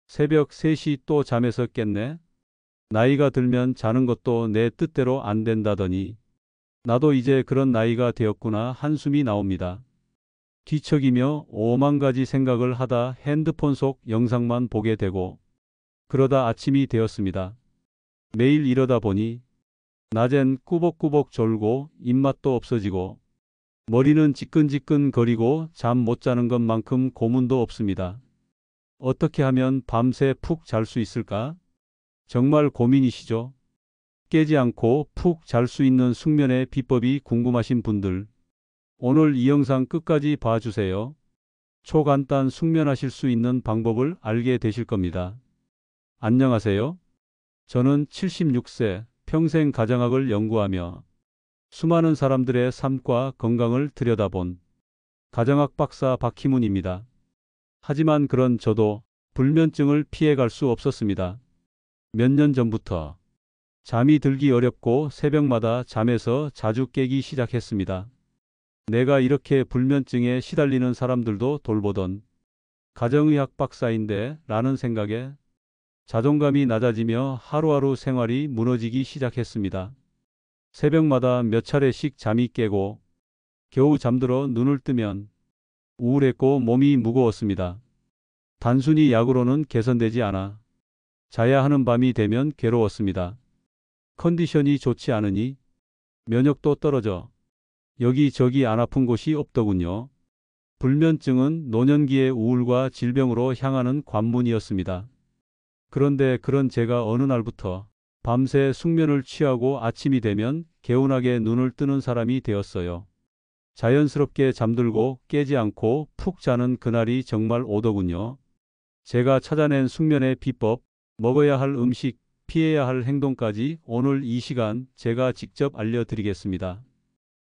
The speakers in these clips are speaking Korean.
새벽 3시 또 잠에서 깼네. 나이가 들면 자는 것도 내 뜻대로 안 된다더니 나도 이제 그런 나이가 되었구나 한숨이 나옵니다. 뒤척이며 오만 가지 생각을 하다 핸드폰 속 영상만 보게 되고 그러다 아침이 되었습니다. 매일 이러다 보니 낮엔 꾸벅꾸벅 졸고 입맛도 없어지고 머리는 지끈지끈 거리고 잠 못 자는 것만큼 고문도 없습니다. 어떻게 하면 밤새 푹 잘 수 있을까? 정말 고민이시죠? 깨지 않고 푹 잘 수 있는 숙면의 비법이 궁금하신 분들, 오늘 이 영상 끝까지 봐주세요. 초간단 숙면하실 수 있는 방법을 알게 되실 겁니다. 안녕하세요. 저는 76세 평생 가정학을 연구하며 수많은 사람들의 삶과 건강을 들여다본 가정학 박사 박희문입니다. 하지만 그런 저도 불면증을 피해갈 수 없었습니다. 몇 년 전부터 잠이 들기 어렵고 새벽마다 잠에서 자주 깨기 시작했습니다. 내가 이렇게 불면증에 시달리는 사람들도 돌보던 가정의학 박사인데 라는 생각에 자존감이 낮아지며 하루하루 생활이 무너지기 시작했습니다. 새벽마다 몇 차례씩 잠이 깨고 겨우 잠들어 눈을 뜨면 우울했고 몸이 무거웠습니다. 단순히 약으로는 개선되지 않아 자야 하는 밤이 되면 괴로웠습니다. 컨디션이 좋지 않으니 면역도 떨어져 여기저기 안 아픈 곳이 없더군요. 불면증은 노년기의 우울과 질병으로 향하는 관문이었습니다. 그런데 그런 제가 어느 날부터 밤새 숙면을 취하고 아침이 되면 개운하게 눈을 뜨는 사람이 되었어요. 자연스럽게 잠들고 깨지 않고 푹 자는 그날이 정말 오더군요. 제가 찾아낸 숙면의 비법, 먹어야 할 음식, 피해야 할 행동까지 오늘 이 시간 제가 직접 알려드리겠습니다.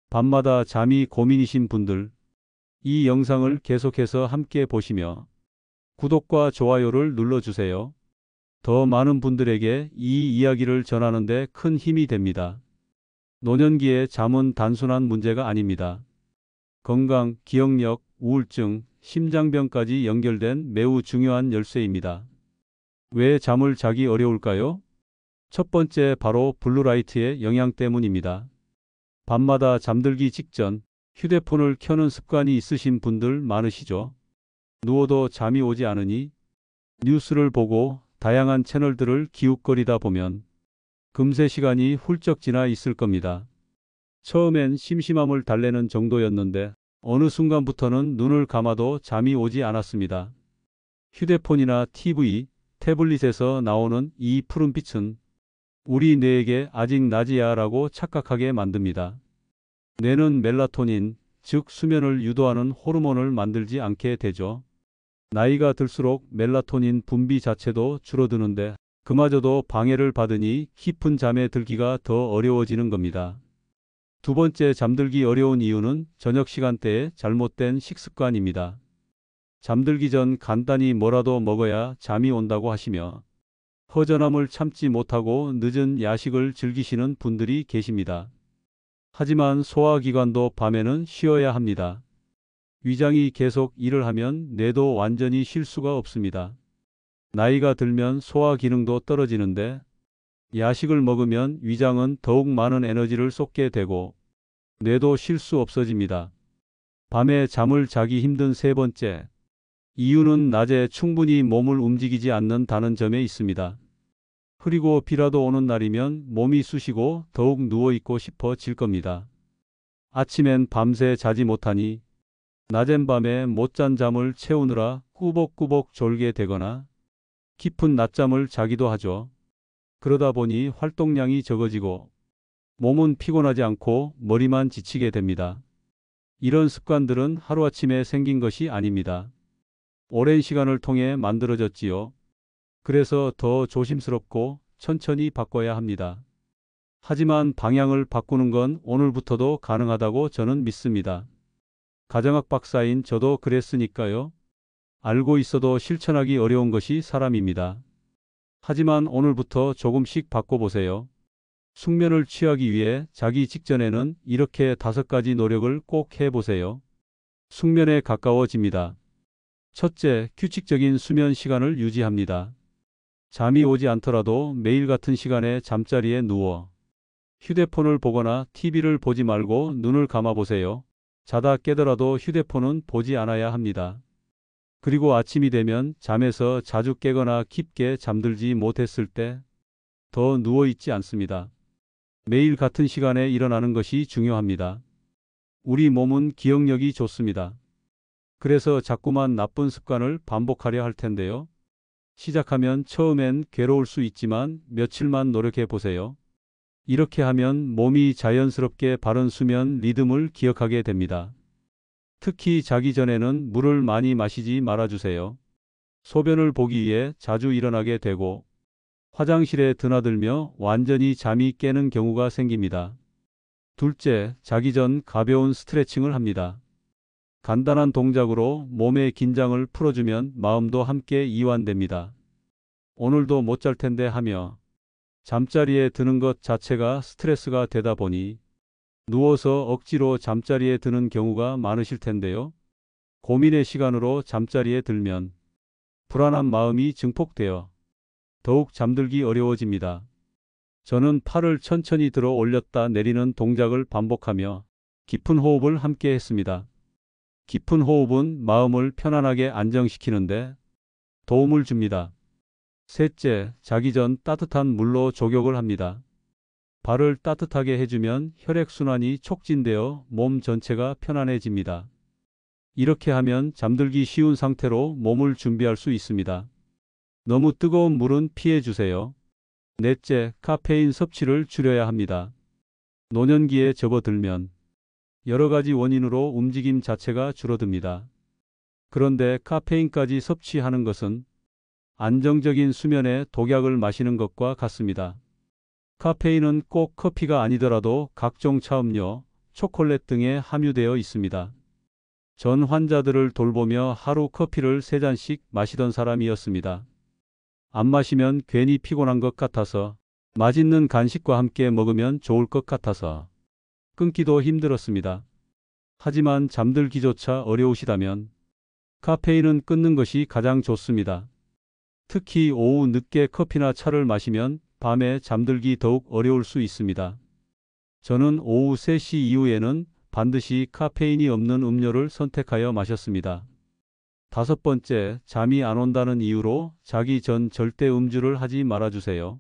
밤마다 잠이 고민이신 분들, 이 영상을 계속해서 함께 보시며 구독과 좋아요를 눌러주세요. 더 많은 분들에게 이 이야기를 전하는 데 큰 힘이 됩니다. 노년기의 잠은 단순한 문제가 아닙니다. 건강, 기억력, 우울증, 심장병까지 연결된 매우 중요한 열쇠입니다. 왜 잠을 자기 어려울까요? 첫 번째 바로 블루라이트의 영향 때문입니다. 밤마다 잠들기 직전 휴대폰을 켜는 습관이 있으신 분들 많으시죠? 누워도 잠이 오지 않으니 뉴스를 보고 다양한 채널들을 기웃거리다 보면 금세 시간이 훌쩍 지나 있을 겁니다. 처음엔 심심함을 달래는 정도였는데 어느 순간부터는 눈을 감아도 잠이 오지 않았습니다. 휴대폰이나 TV, 태블릿에서 나오는 이 푸른빛은 우리 뇌에게 아직 낮이야 라고 착각하게 만듭니다. 뇌는 멜라토닌, 즉 수면을 유도하는 호르몬을 만들지 않게 되죠. 나이가 들수록 멜라토닌 분비 자체도 줄어드는데 그마저도 방해를 받으니 깊은 잠에 들기가 더 어려워지는 겁니다. 두 번째 잠들기 어려운 이유는 저녁 시간대에 잘못된 식습관입니다. 잠들기 전 간단히 뭐라도 먹어야 잠이 온다고 하시며 허전함을 참지 못하고 늦은 야식을 즐기시는 분들이 계십니다. 하지만 소화기관도 밤에는 쉬어야 합니다. 위장이 계속 일을 하면 뇌도 완전히 쉴 수가 없습니다. 나이가 들면 소화 기능도 떨어지는데 야식을 먹으면 위장은 더욱 많은 에너지를 쏟게 되고 뇌도 쉴 수 없어집니다. 밤에 잠을 자기 힘든 세 번째 이유는 낮에 충분히 몸을 움직이지 않는다는 점에 있습니다. 흐리고 비라도 오는 날이면 몸이 쑤시고 더욱 누워있고 싶어질 겁니다. 아침엔 밤새 자지 못하니 낮엔 밤에 못 잔 잠을 채우느라 꾸벅꾸벅 졸게 되거나 깊은 낮잠을 자기도 하죠. 그러다 보니 활동량이 적어지고 몸은 피곤하지 않고 머리만 지치게 됩니다. 이런 습관들은 하루아침에 생긴 것이 아닙니다. 오랜 시간을 통해 만들어졌지요. 그래서 더 조심스럽고 천천히 바꿔야 합니다. 하지만 방향을 바꾸는 건 오늘부터도 가능하다고 저는 믿습니다. 가정학 박사인 저도 그랬으니까요. 알고 있어도 실천하기 어려운 것이 사람입니다. 하지만 오늘부터 조금씩 바꿔보세요. 숙면을 취하기 위해 자기 직전에는 이렇게 5가지 노력을 꼭 해보세요. 숙면에 가까워집니다. 첫째, 규칙적인 수면 시간을 유지합니다. 잠이 오지 않더라도 매일 같은 시간에 잠자리에 누워 휴대폰을 보거나 TV를 보지 말고 눈을 감아 보세요. 자다 깨더라도 휴대폰은 보지 않아야 합니다. 그리고 아침이 되면 잠에서 자주 깨거나 깊게 잠들지 못했을 때 더 누워 있지 않습니다. 매일 같은 시간에 일어나는 것이 중요합니다. 우리 몸은 기억력이 좋습니다. 그래서 자꾸만 나쁜 습관을 반복하려 할 텐데요. 시작하면 처음엔 괴로울 수 있지만 며칠만 노력해 보세요. 이렇게 하면 몸이 자연스럽게 바른 수면 리듬을 기억하게 됩니다. 특히 자기 전에는 물을 많이 마시지 말아주세요. 소변을 보기 위해 자주 일어나게 되고 화장실에 드나들며 완전히 잠이 깨는 경우가 생깁니다. 둘째, 자기 전 가벼운 스트레칭을 합니다. 간단한 동작으로 몸의 긴장을 풀어주면 마음도 함께 이완됩니다. 오늘도 못 잘 텐데 하며 잠자리에 드는 것 자체가 스트레스가 되다 보니 누워서 억지로 잠자리에 드는 경우가 많으실 텐데요. 고민의 시간으로 잠자리에 들면 불안한 마음이 증폭되어 더욱 잠들기 어려워집니다. 저는 팔을 천천히 들어 올렸다 내리는 동작을 반복하며 깊은 호흡을 함께 했습니다. 깊은 호흡은 마음을 편안하게 안정시키는데 도움을 줍니다. 셋째, 자기 전 따뜻한 물로 족욕을 합니다. 발을 따뜻하게 해주면 혈액순환이 촉진되어 몸 전체가 편안해집니다. 이렇게 하면 잠들기 쉬운 상태로 몸을 준비할 수 있습니다. 너무 뜨거운 물은 피해 주세요. 넷째, 카페인 섭취를 줄여야 합니다. 노년기에 접어들면 여러 가지 원인으로 움직임 자체가 줄어듭니다. 그런데 카페인까지 섭취하는 것은 안정적인 수면에 독약을 마시는 것과 같습니다. 카페인은 꼭 커피가 아니더라도 각종 차음료, 초콜릿 등에 함유되어 있습니다. 전 환자들을 돌보며 하루 커피를 3잔씩 마시던 사람이었습니다. 안 마시면 괜히 피곤한 것 같아서, 맛있는 간식과 함께 먹으면 좋을 것 같아서 끊기도 힘들었습니다. 하지만 잠들기조차 어려우시다면 카페인은 끊는 것이 가장 좋습니다. 특히 오후 늦게 커피나 차를 마시면 밤에 잠들기 더욱 어려울 수 있습니다. 저는 오후 3시 이후에는 반드시 카페인이 없는 음료를 선택하여 마셨습니다. 다섯 번째, 잠이 안 온다는 이유로 자기 전 절대 음주를 하지 말아주세요.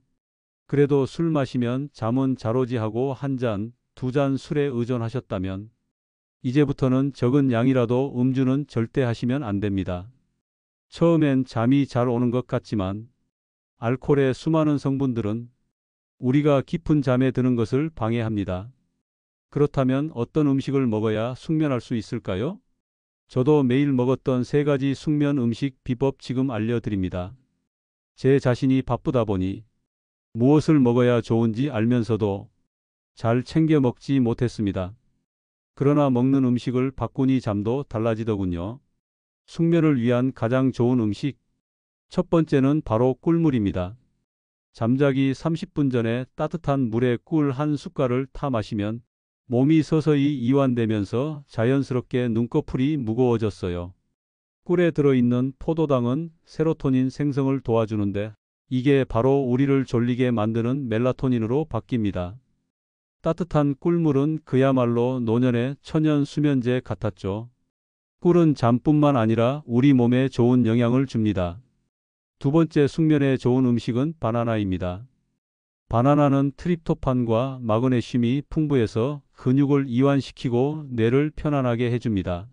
그래도 술 마시면 잠은 잘 오지 하고 한 잔, 2잔 술에 의존하셨다면 이제부터는 적은 양이라도 음주는 절대 하시면 안 됩니다. 처음엔 잠이 잘 오는 것 같지만 알코올의 수많은 성분들은 우리가 깊은 잠에 드는 것을 방해합니다. 그렇다면 어떤 음식을 먹어야 숙면할 수 있을까요? 저도 매일 먹었던 3가지 숙면 음식 비법 지금 알려드립니다. 제 자신이 바쁘다 보니 무엇을 먹어야 좋은지 알면서도 잘 챙겨 먹지 못했습니다. 그러나 먹는 음식을 바꾸니 잠도 달라지더군요. 숙면을 위한 가장 좋은 음식. 첫 번째는 바로 꿀물입니다. 잠자기 30분 전에 따뜻한 물에 꿀 한 숟갈을 타 마시면 몸이 서서히 이완되면서 자연스럽게 눈꺼풀이 무거워졌어요. 꿀에 들어있는 포도당은 세로토닌 생성을 도와주는데 이게 바로 우리를 졸리게 만드는 멜라토닌으로 바뀝니다. 따뜻한 꿀물은 그야말로 노년의 천연 수면제 같았죠. 꿀은 잠뿐만 아니라 우리 몸에 좋은 영향을 줍니다. 두 번째 숙면에 좋은 음식은 바나나입니다. 바나나는 트립토판과 마그네슘이 풍부해서 근육을 이완시키고 뇌를 편안하게 해줍니다.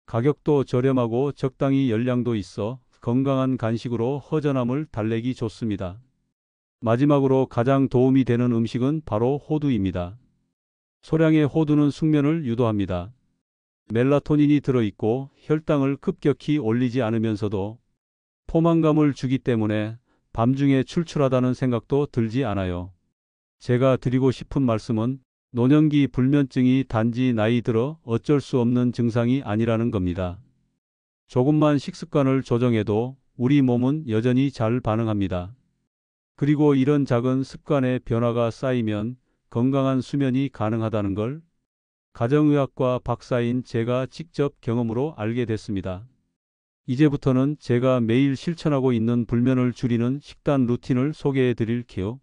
가격도 저렴하고 적당히 열량도 있어 건강한 간식으로 허전함을 달래기 좋습니다. 마지막으로 가장 도움이 되는 음식은 바로 호두입니다. 소량의 호두는 숙면을 유도합니다. 멜라토닌이 들어있고 혈당을 급격히 올리지 않으면서도 포만감을 주기 때문에 밤중에 출출하다는 생각도 들지 않아요. 제가 드리고 싶은 말씀은 노년기 불면증이 단지 나이 들어 어쩔 수 없는 증상이 아니라는 겁니다. 조금만 식습관을 조정해도 우리 몸은 여전히 잘 반응합니다. 그리고 이런 작은 습관의 변화가 쌓이면 건강한 수면이 가능하다는 걸 가정의학과 박사인 제가 직접 경험으로 알게 됐습니다. 이제부터는 제가 매일 실천하고 있는 불면을 줄이는 식단 루틴을 소개해 드릴게요.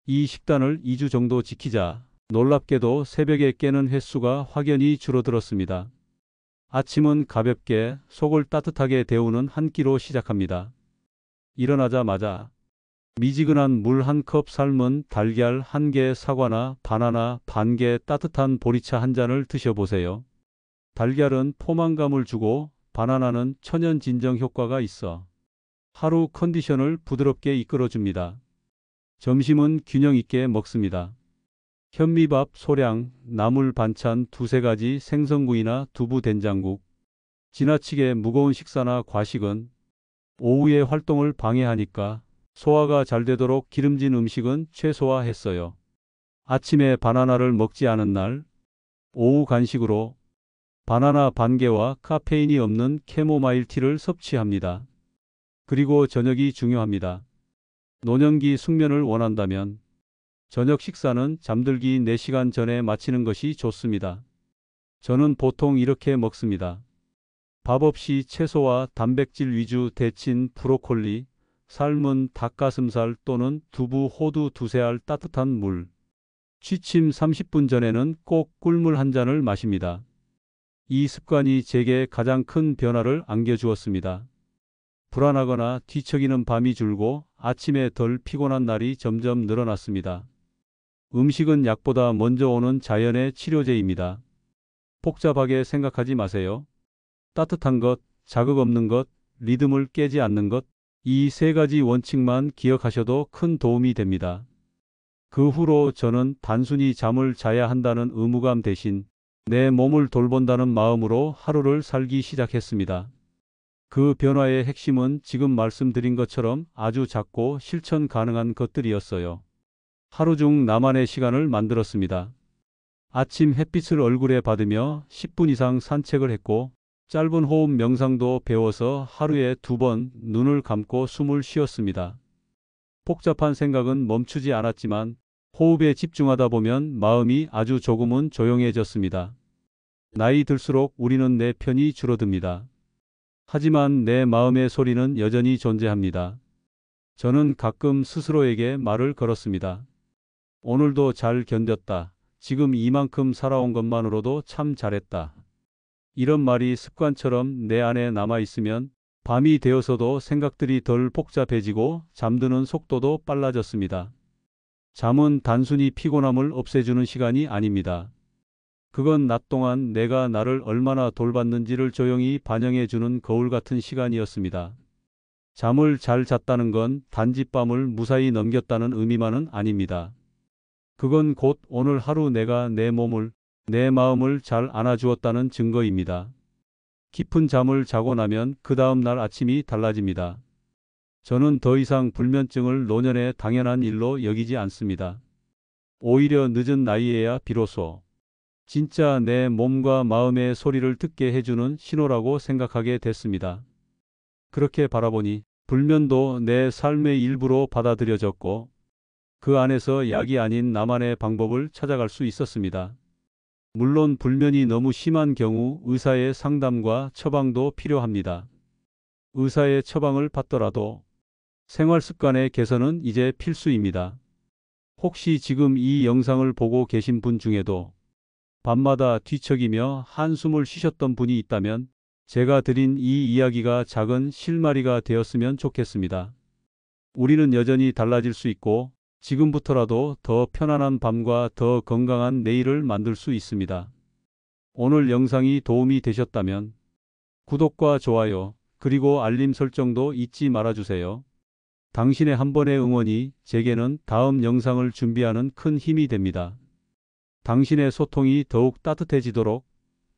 이 식단을 2주 정도 지키자 놀랍게도 새벽에 깨는 횟수가 확연히 줄어들었습니다. 아침은 가볍게 속을 따뜻하게 데우는 한 끼로 시작합니다. 일어나자마자 미지근한 물 한 컵, 삶은 달걀 한 개, 사과나 바나나 반 개, 따뜻한 보리차 한 잔을 드셔보세요. 달걀은 포만감을 주고 바나나는 천연 진정 효과가 있어 하루 컨디션을 부드럽게 이끌어줍니다. 점심은 균형 있게 먹습니다. 현미밥 소량, 나물 반찬 두세 가지, 생선구이나 두부 된장국. 지나치게 무거운 식사나 과식은 오후의 활동을 방해하니까 소화가 잘 되도록 기름진 음식은 최소화했어요. 아침에 바나나를 먹지 않은 날, 오후 간식으로 바나나 반 개와 카페인이 없는 캐모마일 티를 섭취합니다. 그리고 저녁이 중요합니다. 노년기 숙면을 원한다면 저녁 식사는 잠들기 4시간 전에 마치는 것이 좋습니다. 저는 보통 이렇게 먹습니다. 밥 없이 채소와 단백질 위주 데친 브로콜리, 삶은 닭가슴살 또는 두부, 호두 두세 알, 따뜻한 물. 취침 30분 전에는 꼭 꿀물 한 잔을 마십니다. 이 습관이 제게 가장 큰 변화를 안겨주었습니다. 불안하거나 뒤척이는 밤이 줄고 아침에 덜 피곤한 날이 점점 늘어났습니다. 음식은 약보다 먼저 오는 자연의 치료제입니다. 복잡하게 생각하지 마세요. 따뜻한 것, 자극 없는 것, 리듬을 깨지 않는 것, 이 세 가지 원칙만 기억하셔도 큰 도움이 됩니다. 그 후로 저는 단순히 잠을 자야 한다는 의무감 대신 내 몸을 돌본다는 마음으로 하루를 살기 시작했습니다. 그 변화의 핵심은 지금 말씀드린 것처럼 아주 작고 실천 가능한 것들이었어요. 하루 중 나만의 시간을 만들었습니다. 아침 햇빛을 얼굴에 받으며 10분 이상 산책을 했고 짧은 호흡 명상도 배워서 하루에 2번 눈을 감고 숨을 쉬었습니다. 복잡한 생각은 멈추지 않았지만 호흡에 집중하다 보면 마음이 아주 조금은 조용해졌습니다. 나이 들수록 우리는 내 편이 줄어듭니다. 하지만 내 마음의 소리는 여전히 존재합니다. 저는 가끔 스스로에게 말을 걸었습니다. 오늘도 잘 견뎠다. 지금 이만큼 살아온 것만으로도 참 잘했다. 이런 말이 습관처럼 내 안에 남아있으면 밤이 되어서도 생각들이 덜 복잡해지고 잠드는 속도도 빨라졌습니다. 잠은 단순히 피곤함을 없애주는 시간이 아닙니다. 그건 낮 동안 내가 나를 얼마나 돌봤는지를 조용히 반영해주는 거울 같은 시간이었습니다. 잠을 잘 잤다는 건 단지 밤을 무사히 넘겼다는 의미만은 아닙니다. 그건 곧 오늘 하루 내가 내 몸을, 내 마음을 잘 안아주었다는 증거입니다. 깊은 잠을 자고 나면 그 다음 날 아침이 달라집니다. 저는 더 이상 불면증을 노년의 당연한 일로 여기지 않습니다. 오히려 늦은 나이에야 비로소 진짜 내 몸과 마음의 소리를 듣게 해주는 신호라고 생각하게 됐습니다. 그렇게 바라보니 불면도 내 삶의 일부로 받아들여졌고 그 안에서 약이 아닌 나만의 방법을 찾아갈 수 있었습니다. 물론 불면이 너무 심한 경우 의사의 상담과 처방도 필요합니다. 의사의 처방을 받더라도 생활 습관의 개선은 이제 필수입니다. 혹시 지금 이 영상을 보고 계신 분 중에도 밤마다 뒤척이며 한숨을 쉬셨던 분이 있다면 제가 드린 이 이야기가 작은 실마리가 되었으면 좋겠습니다. 우리는 여전히 달라질 수 있고 지금부터라도 더 편안한 밤과 더 건강한 내일을 만들 수 있습니다. 오늘 영상이 도움이 되셨다면 구독과 좋아요 그리고 알림 설정도 잊지 말아주세요. 당신의 한 번의 응원이 제게는 다음 영상을 준비하는 큰 힘이 됩니다. 당신의 소통이 더욱 따뜻해지도록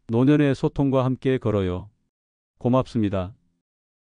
노년의 소통과 함께 걸어요. 고맙습니다.